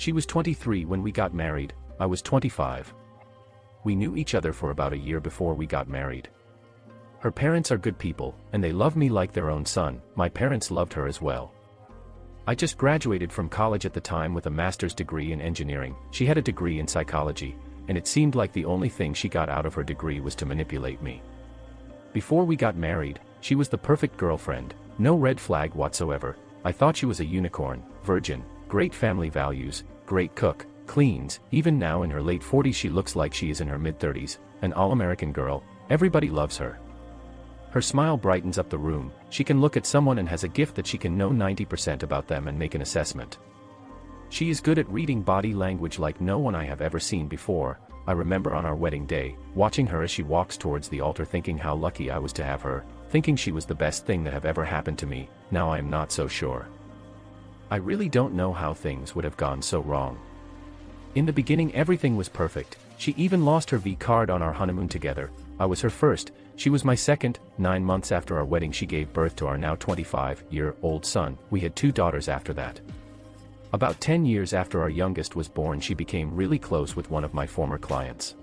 She was 23 when we got married, I was 25. We knew each other for about a year before we got married. Her parents are good people, and they love me like their own son. My parents loved her as well. I just graduated from college at the time with a master's degree in engineering. She had a degree in psychology, and it seemed like the only thing she got out of her degree was to manipulate me. Before we got married, she was the perfect girlfriend, no red flag whatsoever. I thought she was a unicorn, virgin, great family values, great cook, cleans. Even now in her late 40s she looks like she is in her mid-30s, an all-American girl. Everybody loves her. Her smile brightens up the room. She can look at someone and has a gift that she can know 90% about them and make an assessment. She is good at reading body language like no one I have ever seen before. I remember on our wedding day, watching her as she walks towards the altar thinking how lucky I was to have her, thinking she was the best thing that have ever happened to me. Now I am not so sure. I really don't know how things would have gone so wrong. In the beginning everything was perfect. She even lost her V card on our honeymoon together. I was her first, she was my second. 9 months after our wedding she gave birth to our now 25-year-old son. We had 2 daughters after that. About 10 years after our youngest was born she became really close with one of my former clients.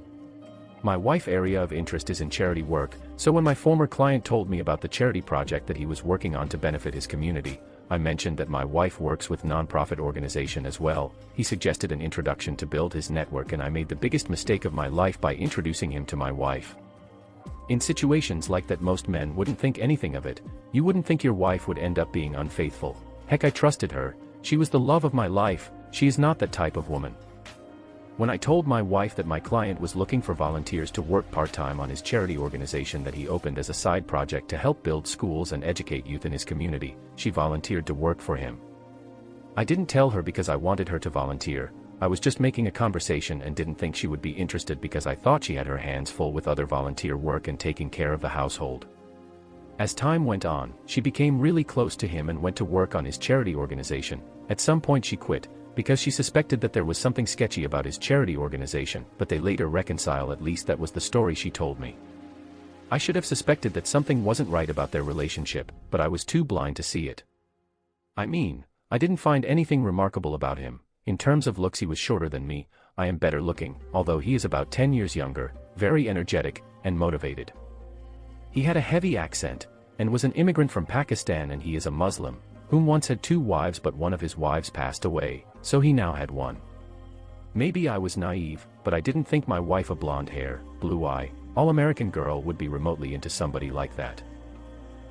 My wife's area of interest is in charity work, so when my former client told me about the charity project that he was working on to benefit his community, I mentioned that my wife works with non-profit organization as well. He suggested an introduction to build his network and I made the biggest mistake of my life by introducing him to my wife. In situations like that most men wouldn't think anything of it. You wouldn't think your wife would end up being unfaithful. Heck, I trusted her. She was the love of my life. She is not that type of woman. When I told my wife that my client was looking for volunteers to work part-time on his charity organization that he opened as a side project to help build schools and educate youth in his community, she volunteered to work for him. I didn't tell her because I wanted her to volunteer. I was just making a conversation and didn't think she would be interested because I thought she had her hands full with other volunteer work and taking care of the household. As time went on, she became really close to him and went to work on his charity organization. At some point she quit, because she suspected that there was something sketchy about his charity organization, but they later reconciled. At least that was the story she told me. I should have suspected that something wasn't right about their relationship, but I was too blind to see it. I mean, I didn't find anything remarkable about him. In terms of looks he was shorter than me. I am better looking, although he is about 10 years younger, very energetic, and motivated. He had a heavy accent, and was an immigrant from Pakistan, and he is a Muslim, whom once had 2 wives but one of his wives passed away, so he now had 1. Maybe I was naive, but I didn't think my wife, a blonde hair, blue eye, all-American girl, would be remotely into somebody like that.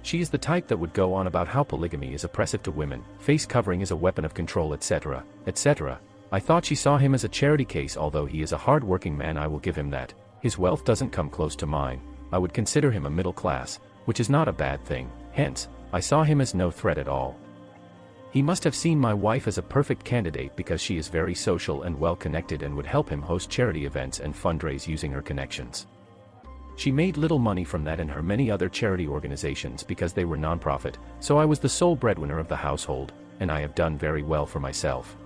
She is the type that would go on about how polygamy is oppressive to women, face covering is a weapon of control, etc., etc. I thought she saw him as a charity case. Although he is a hard-working man, I will give him that. His wealth doesn't come close to mine. I would consider him a middle class, which is not a bad thing. Hence, I saw him as no threat at all. He must have seen my wife as a perfect candidate because she is very social and well-connected and would help him host charity events and fundraise using her connections. She made little money from that and her many other charity organizations because they were non-profit, so I was the sole breadwinner of the household, and I have done very well for myself.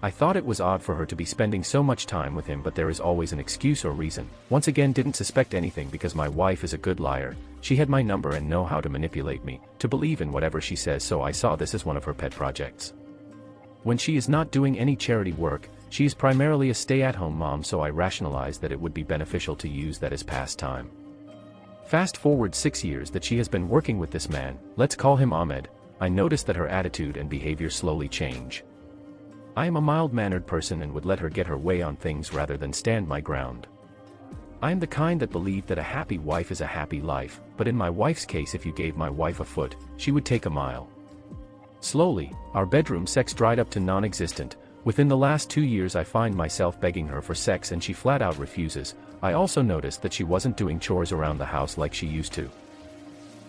I thought it was odd for her to be spending so much time with him, but there is always an excuse or reason. Once again, didn't suspect anything because my wife is a good liar. She had my number and know how to manipulate me, to believe in whatever she says, so I saw this as one of her pet projects. When she is not doing any charity work, she is primarily a stay-at-home mom, so I rationalized that it would be beneficial to use that as pastime. Fast forward 6 years that she has been working with this man, let's call him Ahmed. I noticed that her attitude and behavior slowly change. I am a mild-mannered person and would let her get her way on things rather than stand my ground. I am the kind that believed that a happy wife is a happy life, but in my wife's case, if you gave my wife a foot, she would take a mile. Slowly, our bedroom sex dried up to non-existent. Within the last 2 years I find myself begging her for sex and she flat out refuses. I also noticed that she wasn't doing chores around the house like she used to.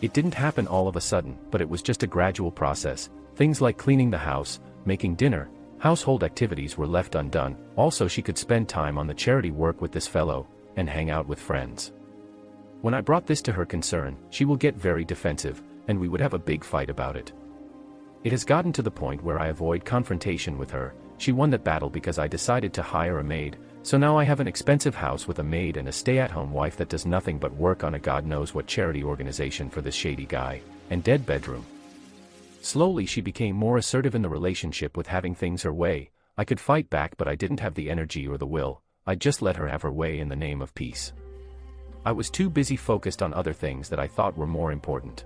It didn't happen all of a sudden, but it was just a gradual process. Things like cleaning the house, making dinner, household activities were left undone. Also, she could spend time on the charity work with this fellow, and hang out with friends. When I brought this to her concern, she will get very defensive, and we would have a big fight about it. It has gotten to the point where I avoid confrontation with her. She won that battle because I decided to hire a maid, so now I have an expensive house with a maid and a stay-at-home wife that does nothing but work on a god knows what charity organization for this shady guy, and dead bedroom. Slowly she became more assertive in the relationship with having things her way. I could fight back, but I didn't have the energy or the will. I just let her have her way in the name of peace. I was too busy focused on other things that I thought were more important.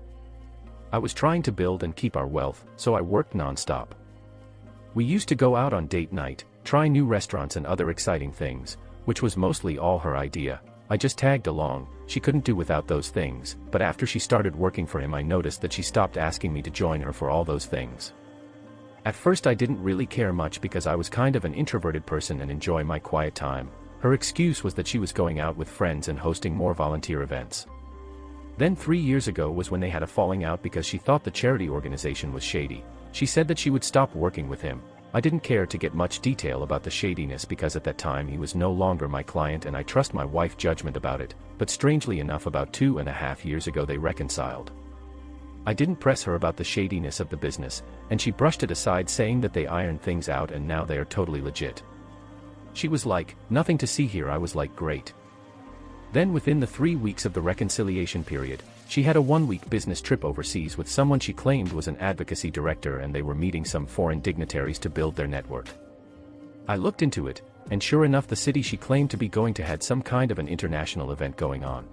I was trying to build and keep our wealth, so I worked non-stop. We used to go out on date night, try new restaurants and other exciting things, which was mostly all her idea. I just tagged along. She couldn't do without those things, but after she started working for him I noticed that she stopped asking me to join her for all those things. At first I didn't really care much because I was kind of an introverted person and enjoy my quiet time. Her excuse was that she was going out with friends and hosting more volunteer events. Then 3 years ago was when they had a falling out because she thought the charity organization was shady. She said that she would stop working with him. I didn't care to get much detail about the shadiness because at that time he was no longer my client and I trust my wife's judgment about it, but strangely enough about 2.5 years ago they reconciled. I didn't press her about the shadiness of the business, and she brushed it aside saying that they ironed things out and now they are totally legit. She was like, "Nothing to see here." I was like, "Great." Then within the 3 weeks of the reconciliation period, she had a 1-week business trip overseas with someone she claimed was an advocacy director and they were meeting some foreign dignitaries to build their network. I looked into it, and sure enough the city she claimed to be going to had some kind of an international event going on.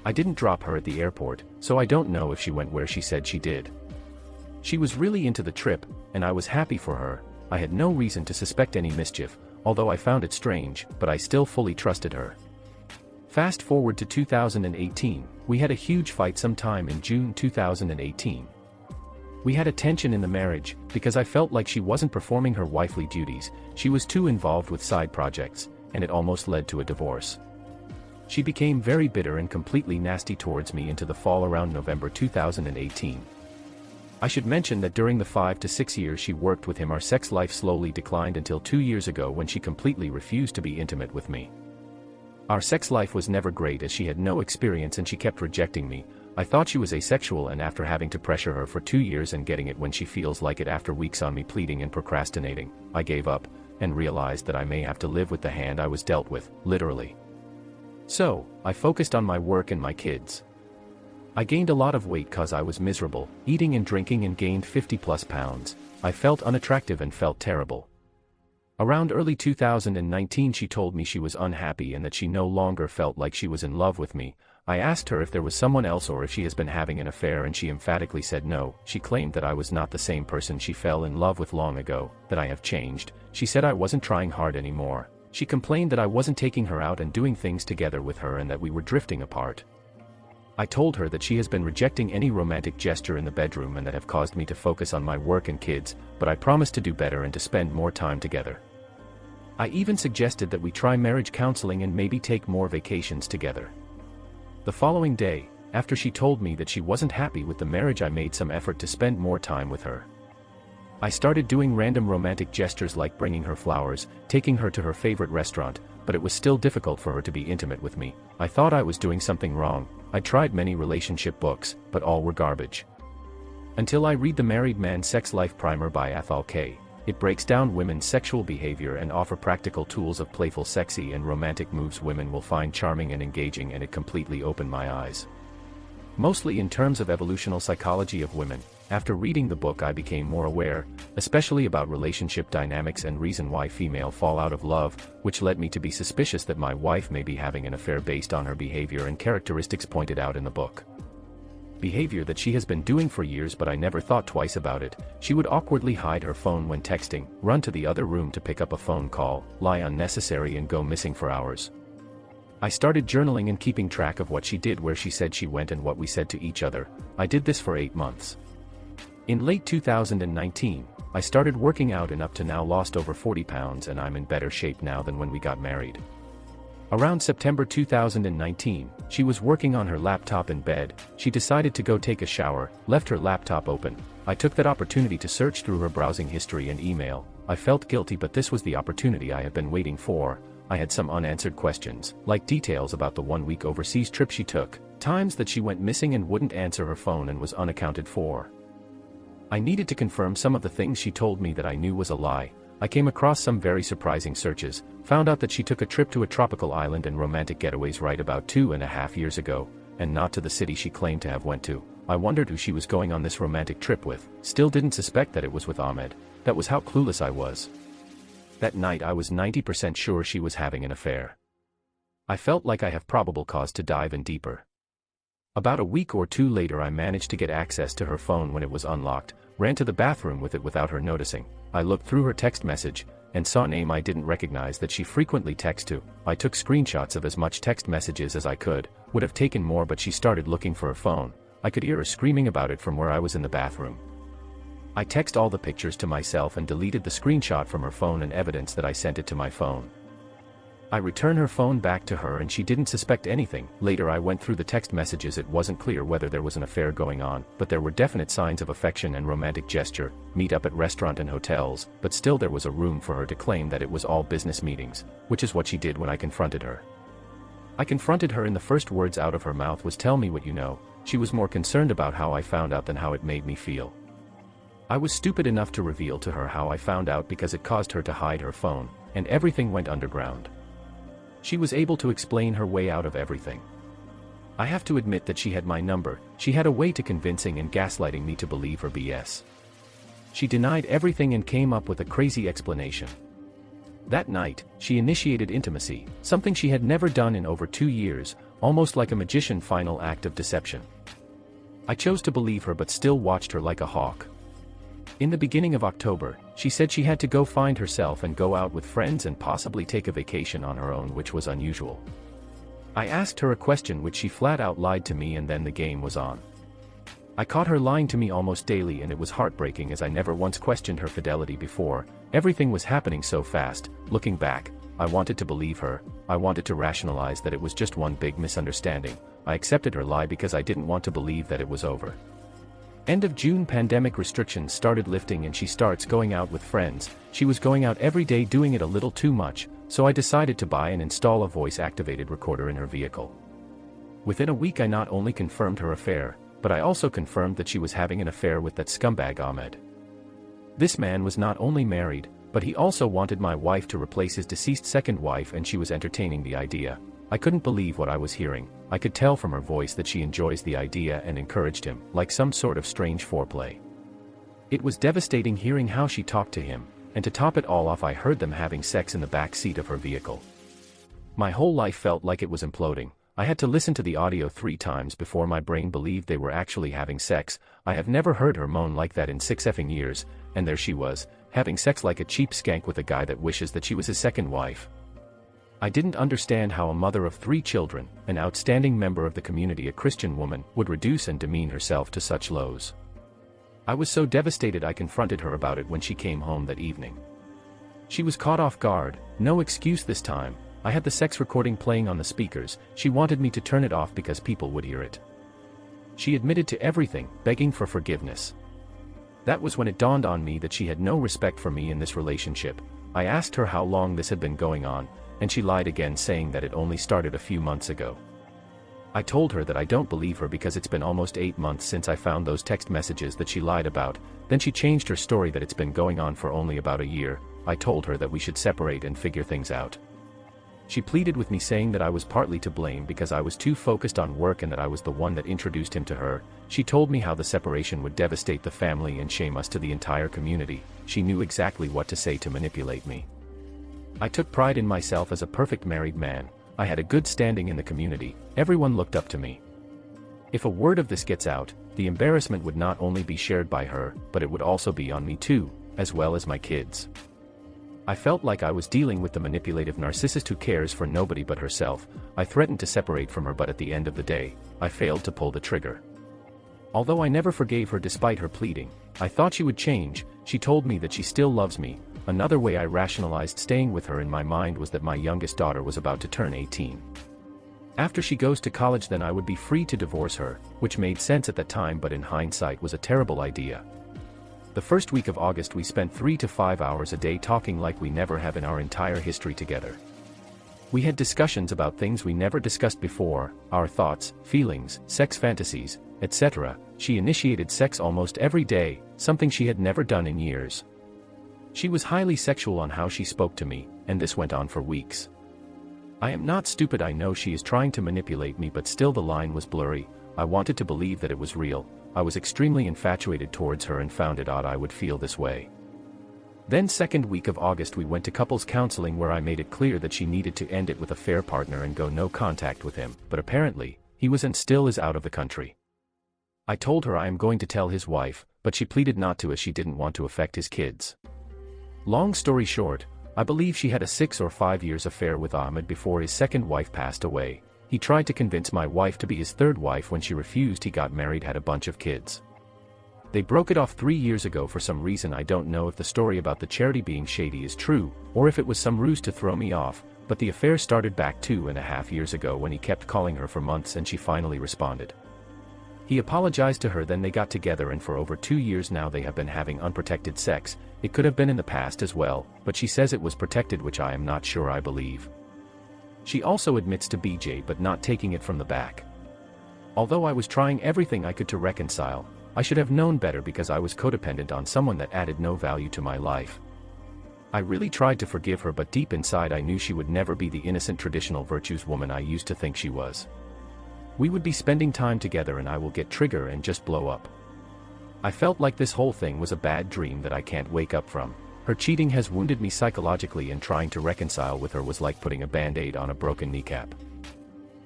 I didn't drop her at the airport, so I don't know if she went where she said she did. She was really into the trip, and I was happy for her. I had no reason to suspect any mischief, although I found it strange, but I still fully trusted her. Fast forward to 2018, we had a huge fight sometime in June 2018. We had a tension in the marriage, because I felt like she wasn't performing her wifely duties, she was too involved with side projects, and it almost led to a divorce. She became very bitter and completely nasty towards me into the fall around November 2018. I should mention that during the 5 to 6 years she worked with him our sex life slowly declined until 2 years ago when she completely refused to be intimate with me. Our sex life was never great as she had no experience and she kept rejecting me. I thought she was asexual, and after having to pressure her for 2 years and getting it when she feels like it after weeks on me pleading and procrastinating, I gave up, and realized that I may have to live with the hand I was dealt with, literally. So, I focused on my work and my kids. I gained a lot of weight cause I was miserable, eating and drinking, and gained 50+ pounds. I felt unattractive and felt terrible. Around early 2019 she told me she was unhappy and that she no longer felt like she was in love with me. I asked her if there was someone else or if she has been having an affair, and she emphatically said no. She claimed that I was not the same person she fell in love with long ago, that I have changed. She said I wasn't trying hard anymore. She complained that I wasn't taking her out and doing things together with her and that we were drifting apart. I told her that she has been rejecting any romantic gesture in the bedroom and that have caused me to focus on my work and kids, but I promised to do better and to spend more time together. I even suggested that we try marriage counseling and maybe take more vacations together. The following day, after she told me that she wasn't happy with the marriage, I made some effort to spend more time with her. I started doing random romantic gestures like bringing her flowers, taking her to her favorite restaurant, but it was still difficult for her to be intimate with me. I thought I was doing something wrong. I tried many relationship books, but all were garbage. Until I read The Married Man's Sex Life Primer by Athol K. It breaks down women's sexual behavior and offer practical tools of playful, sexy, and romantic moves women will find charming and engaging, and it completely opened my eyes. Mostly in terms of evolutional psychology of women. After reading the book I became more aware, especially about relationship dynamics and reason why female fall out of love, which led me to be suspicious that my wife may be having an affair based on her behavior and characteristics pointed out in the book. Behavior that she has been doing for years, but I never thought twice about it. She would awkwardly hide her phone when texting, run to the other room to pick up a phone call, lie unnecessary, and go missing for hours. I started journaling and keeping track of what she did, where she said she went, and what we said to each other. I did this for 8 months. In late 2019, I started working out and up to now lost over 40 pounds, and I'm in better shape now than when we got married. Around September 2019, she was working on her laptop in bed. She decided to go take a shower, left her laptop open. I took that opportunity to search through her browsing history and email. I felt guilty, but this was the opportunity I had been waiting for. I had some unanswered questions, like details about the 1-week overseas trip she took, times that she went missing and wouldn't answer her phone and was unaccounted for. I needed to confirm some of the things she told me that I knew was a lie. I came across some very surprising searches, found out that she took a trip to a tropical island and romantic getaways right about 2.5 years ago, and not to the city she claimed to have went to. I wondered who she was going on this romantic trip with, still didn't suspect that it was with Ahmed. That was how clueless I was. That night I was 90% sure she was having an affair. I felt like I have probable cause to dive in deeper. About a week or two later I managed to get access to her phone when it was unlocked, ran to the bathroom with it without her noticing. I looked through her text message, and saw a name I didn't recognize that she frequently texts to. I took screenshots of as much text messages as I could, would have taken more but she started looking for her phone. I could hear her screaming about it from where I was in the bathroom. I texted all the pictures to myself and deleted the screenshot from her phone and evidence that I sent it to my phone. I returned her phone back to her and she didn't suspect anything. Later I went through the text messages. It wasn't clear whether there was an affair going on, but there were definite signs of affection and romantic gesture, meet up at restaurant and hotels, but still there was a room for her to claim that it was all business meetings, which is what she did when I confronted her. I confronted her and the first words out of her mouth was, "Tell me what you know." She was more concerned about how I found out than how it made me feel. I was stupid enough to reveal to her how I found out because it caused her to hide her phone, and everything went underground. She was able to explain her way out of everything. I have to admit that she had my number. She had a way to convincing and gaslighting me to believe her BS. She denied everything and came up with a crazy explanation. That night, she initiated intimacy, something she had never done in over 2 years, almost like a magician final act of deception. I chose to believe her but still watched her like a hawk. In the beginning of October, she said she had to go find herself and go out with friends and possibly take a vacation on her own, which was unusual. I asked her a question which she flat out lied to me, and then the game was on. I caught her lying to me almost daily and it was heartbreaking as I never once questioned her fidelity before. Everything was happening so fast. Looking back, I wanted to believe her. I wanted to rationalize that it was just one big misunderstanding. I accepted her lie because I didn't want to believe that it was over. End of June, pandemic restrictions started lifting and she starts going out with friends. She was going out every day, doing it a little too much, so I decided to buy and install a voice-activated recorder in her vehicle. Within a week I not only confirmed her affair, but I also confirmed that she was having an affair with that scumbag Ahmed. This man was not only married, but he also wanted my wife to replace his deceased second wife, and she was entertaining the idea. I couldn't believe what I was hearing. I could tell from her voice that she enjoys the idea and encouraged him, like some sort of strange foreplay. It was devastating hearing how she talked to him, and to top it all off I heard them having sex in the back seat of her vehicle. My whole life felt like it was imploding. I had to listen to the audio 3 times before my brain believed they were actually having sex. I have never heard her moan like that in 6 effing years, and there she was, having sex like a cheap skank with a guy that wishes that she was his second wife. I didn't understand how a mother of 3 children, an outstanding member of the community, a Christian woman, would reduce and demean herself to such lows. I was so devastated I confronted her about it when she came home that evening. She was caught off guard. No excuse this time. I had the sex recording playing on the speakers. She wanted me to turn it off because people would hear it. She admitted to everything, begging for forgiveness. That was when it dawned on me that she had no respect for me in this relationship. I asked her how long this had been going on, and she lied again, saying that it only started a few months ago. I told her that I don't believe her because it's been almost 8 months since I found those text messages that she lied about. Then she changed her story that it's been going on for only about a year. I told her that we should separate and figure things out. She pleaded with me, saying that I was partly to blame because I was too focused on work and that I was the one that introduced him to her. She told me how the separation would devastate the family and shame us to the entire community. She knew exactly what to say to manipulate me. I took pride in myself as a perfect married man. I had a good standing in the community. Everyone looked up to me. If a word of this gets out, the embarrassment would not only be shared by her, but it would also be on me too, as well as my kids. I felt like I was dealing with the manipulative narcissist who cares for nobody but herself. I threatened to separate from her, but at the end of the day, I failed to pull the trigger. Although I never forgave her despite her pleading, I thought she would change. She told me that she still loves me. Another way I rationalized staying with her in my mind was that my youngest daughter was about to turn 18. After she goes to college, then I would be free to divorce her, which made sense at that time, but in hindsight was a terrible idea. The first week of August we spent 3 to 5 hours a day talking like we never have in our entire history together. We had discussions about things we never discussed before, our thoughts, feelings, sex fantasies, etc. She initiated sex almost every day, something she had never done in years. She was highly sexual on how she spoke to me, and this went on for weeks. I am not stupid. I know she is trying to manipulate me, but still the line was blurry. I wanted to believe that it was real. I was extremely infatuated towards her and found it odd I would feel this way. Then second week of August we went to couples counseling where I made it clear that she needed to end it with a fair partner and go no contact with him, but apparently, he was and still is out of the country. I told her I am going to tell his wife, but she pleaded not to as she didn't want to affect his kids. Long story short, I believe she had a 6 or 5 years affair with Ahmed before his second wife passed away. He tried to convince my wife to be his third wife. When she refused, he got married, had a bunch of kids. They broke it off 3 years ago for some reason. I don't know if the story about the charity being shady is true, or if it was some ruse to throw me off, but the affair started back 2.5 years ago when he kept calling her for months and she finally responded. He apologized to her, then they got together, and for over 2 years now they have been having unprotected sex. It could have been in the past as well, but she says it was protected, which I am not sure I believe. She also admits to BJ but not taking it from the back. Although I was trying everything I could to reconcile, I should have known better because I was codependent on someone that added no value to my life. I really tried to forgive her, but deep inside I knew she would never be the innocent traditional virtues woman I used to think she was. We would be spending time together and I will get trigger and just blow up. I felt like this whole thing was a bad dream that I can't wake up from. Her cheating has wounded me psychologically, and trying to reconcile with her was like putting a band-aid on a broken kneecap.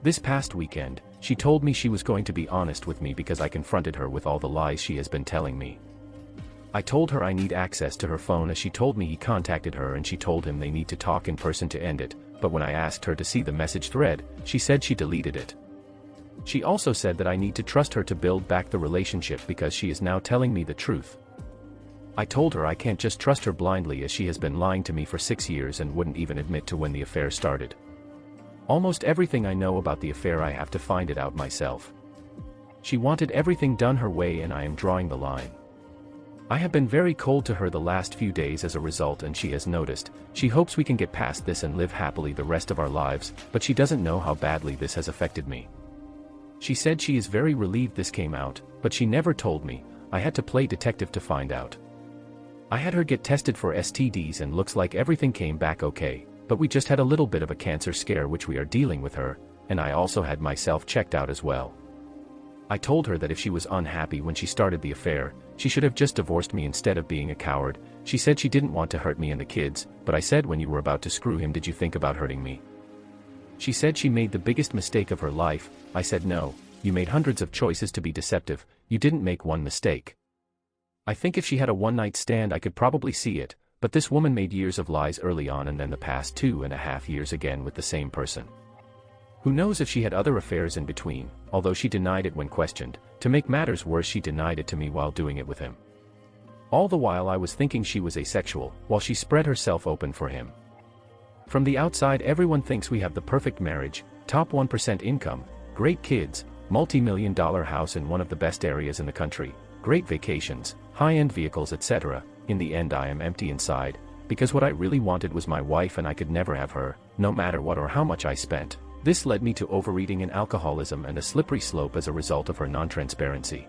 This past weekend, she told me she was going to be honest with me because I confronted her with all the lies she has been telling me. I told her I need access to her phone as she told me he contacted her and she told him they need to talk in person to end it, but when I asked her to see the message thread, she said she deleted it. She also said that I need to trust her to build back the relationship because she is now telling me the truth. I told her I can't just trust her blindly as she has been lying to me for 6 years and wouldn't even admit to when the affair started. Almost everything I know about the affair I have to find it out myself. She wanted everything done her way and I am drawing the line. I have been very cold to her the last few days as a result, and she has noticed. She hopes we can get past this and live happily the rest of our lives, but she doesn't know how badly this has affected me. She said she is very relieved this came out, but she never told me. I had to play detective to find out. I had her get tested for STDs and looks like everything came back okay, but we just had a little bit of a cancer scare which we are dealing with her, and I also had myself checked out as well. I told her that if she was unhappy when she started the affair, she should have just divorced me instead of being a coward. She said she didn't want to hurt me and the kids, but I said, when you were about to screw him, did you think about hurting me? She said she made the biggest mistake of her life. I said no, you made hundreds of choices to be deceptive, you didn't make one mistake. I think if she had a one-night stand I could probably see it, but this woman made years of lies early on and then the past 2.5 years again with the same person. Who knows if she had other affairs in between, although she denied it when questioned. To make matters worse, she denied it to me while doing it with him. All the while I was thinking she was asexual, while she spread herself open for him. From the outside everyone thinks we have the perfect marriage, top 1% income, great kids, multi-million-dollar house in one of the best areas in the country, great vacations, high-end vehicles, etc. In the end I am empty inside, because what I really wanted was my wife and I could never have her, no matter what or how much I spent. This led me to overeating and alcoholism and a slippery slope as a result of her non-transparency.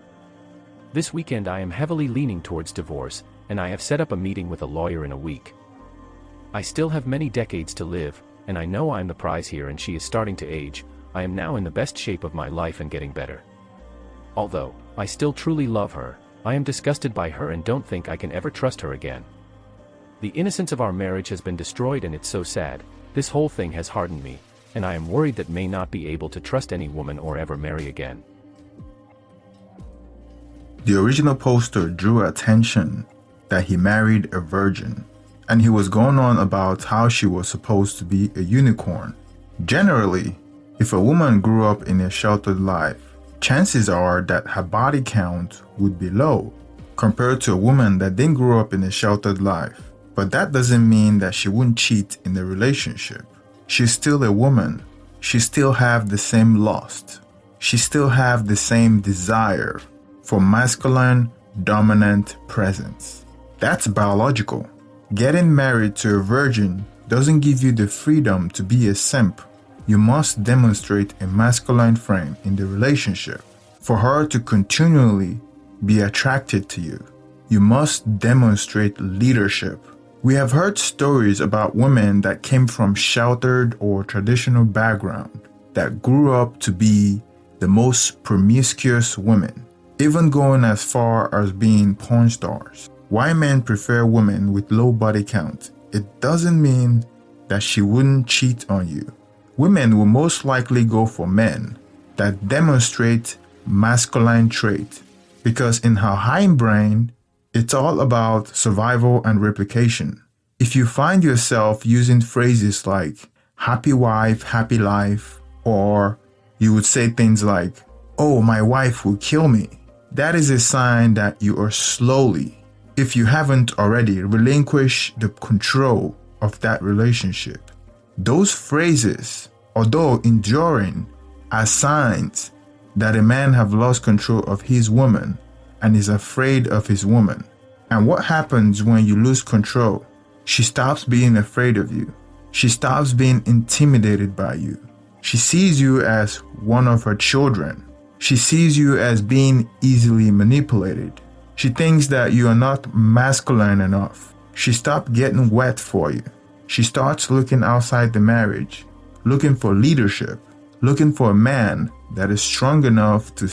This weekend I am heavily leaning towards divorce, and I have set up a meeting with a lawyer in a week. I still have many decades to live, and I know I am the prize here and she is starting to age. I am now in the best shape of my life and getting better. Although I still truly love her, I am disgusted by her and don't think I can ever trust her again. The innocence of our marriage has been destroyed and it's so sad. This whole thing has hardened me, and I am worried that may not be able to trust any woman or ever marry again. The original poster drew attention that he married a virgin, and he was going on about how she was supposed to be a unicorn. Generally, if a woman grew up in a sheltered life, chances are that her body count would be low compared to a woman that didn't grow up in a sheltered life. But that doesn't mean that she wouldn't cheat in the relationship. She's still a woman. She still have the same lust. She still have the same desire for masculine, dominant presence. That's biological. Getting married to a virgin doesn't give you the freedom to be a simp. You must demonstrate a masculine frame in the relationship for her to continually be attracted to you. You must demonstrate leadership. We have heard stories about women that came from sheltered or traditional background that grew up to be the most promiscuous women, even going as far as being porn stars. Why men prefer women with low body count, it doesn't mean that she wouldn't cheat on you. Women will most likely go for men that demonstrate masculine trait because in her hindbrain, it's all about survival and replication. If you find yourself using phrases like happy wife, happy life, or you would say things like, oh, my wife will kill me, that is a sign that you are slowly, if you haven't already, relinquished the control of that relationship. Those phrases, although enduring, are signs that a man have lost control of his woman and is afraid of his woman. And what happens when you lose control? She stops being afraid of you. She stops being intimidated by you. She sees you as one of her children. She sees you as being easily manipulated. She thinks that you are not masculine enough. She stops getting wet for you. She starts looking outside the marriage, looking for leadership, looking for a man that is strong enough to